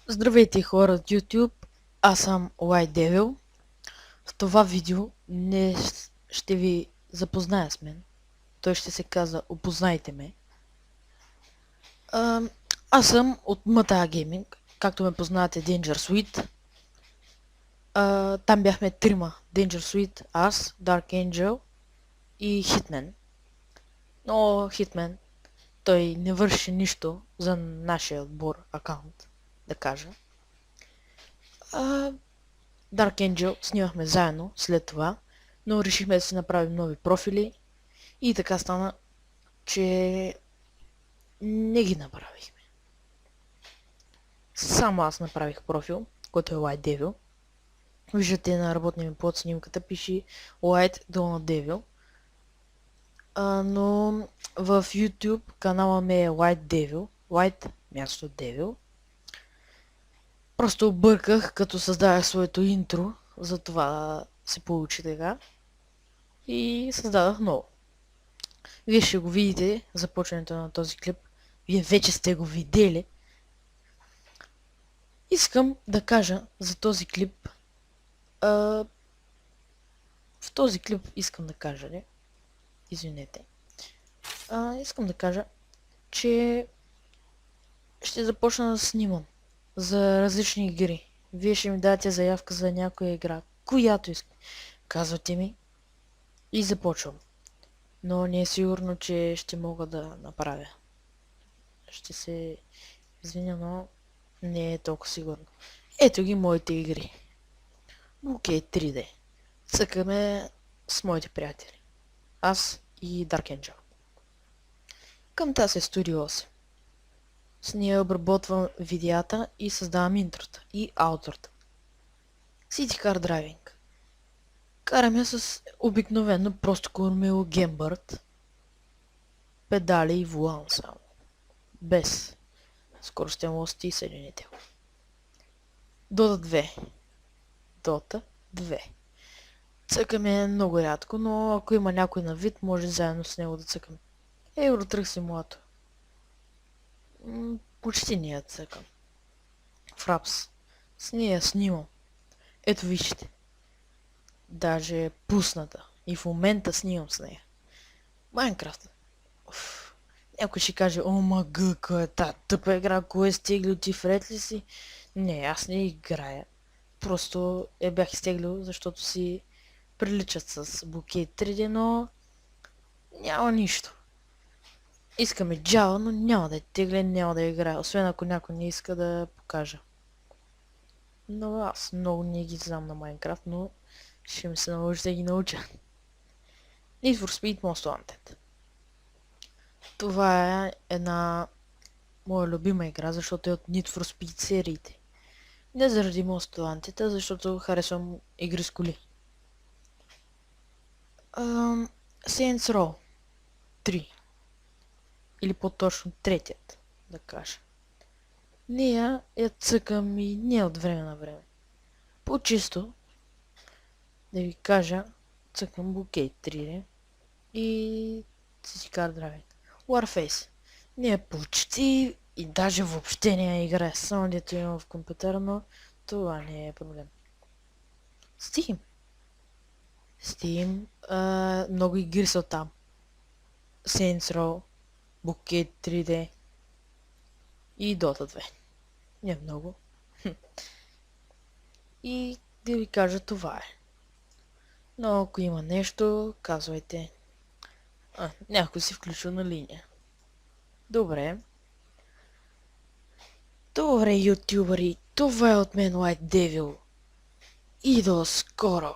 Здравейте хора от YouTube, аз съм White Devil. В това видео не ще ви запозная с мен. Той ще се казва "Опознайте ме". Аз съм от MTA Gaming, както ме познавате Danger Suite. Там бяхме трима: Danger Suite, аз, Dark Angel и Hitman. Но Hitman, той не върши нищо за нашия отбор акаунт, да кажа. Dark Angel снимахме заедно след това, но решихме да си направим нови профили и така стана, че не ги направихме. Само аз направих профил, който е White Devil. Виждате на работния ми под снимката пише White долна Devil. Но в YouTube канала ми е White Devil, White място Devil. Просто обърках като създадах своето интро, затова се получи така. И създадах ново. Вие ще го видите, започването на този клип. Вие вече сте го видели. Искам да кажа за този клип. В този клип искам да кажа, не? Извинете. Искам да кажа, че ще започна да снимам за различни игри. Вие ще ми дадете заявка за някоя игра, която искате. Казвате ми и започвам. Но не е сигурно, че ще мога да направя. Ще се извиня, но не е толкова сигурно. Ето ги моите игри. Окей, 3D. Цъкаме с моите приятели. Аз и Dark Angel. Към тази е Studio 8. С нея обработвам видеята и създавам интрото и аутрото. City Car Driving. Караме с обикновено просто кормило Гембърт, педали и волан само. Без скоростен лост и съединител. Dota 2. Dota 2. Цъкаме много рядко, но ако има някой на вид, може заедно с него да цъкаме. Euro Truck Simulator. Почти не я цъкам. Fraps. С нея снимам. Ето вижте. Даже е пусната. И в момента снимам с нея. Майнкрафт. Някой ще каже: "О, мага, кой е тази тъпа игра, кой е стеглил, ти вред ли си?" Не, аз не играя. Просто я бях изтеглил, защото си приличат с Bokeh 3D, но няма нищо. Искаме Java, но няма да я тегля, няма да я играя, освен ако някой не иска да покажа. Но аз много не ги знам на Майнкрафт, но ще ми се наложи да ги науча. Need for Speed Most Wanted. Това е една моя любима игра, защото е от Need for Speed сериите. Не заради Most Wanted, а защото харесвам игри с коли. Saints Row 3. Или по-точно третият, да кажа. Нея я цъкам и не от време на време. По-чисто да ви кажа, цъкам Bokeh 3D и City Car Driving. Warface. Не е почти и даже въобще не я играя, само дето имам в компютъра, но това не е проблем. Steam. Много игри са там. Saints Row, Bokeh 3D и Dota 2. Не много. И да ви кажа, това е. Но ако има нещо, казвайте. Някой си включил на линия. Добре. Добре, ютубъри, това е от мен White Devil. И до скоро!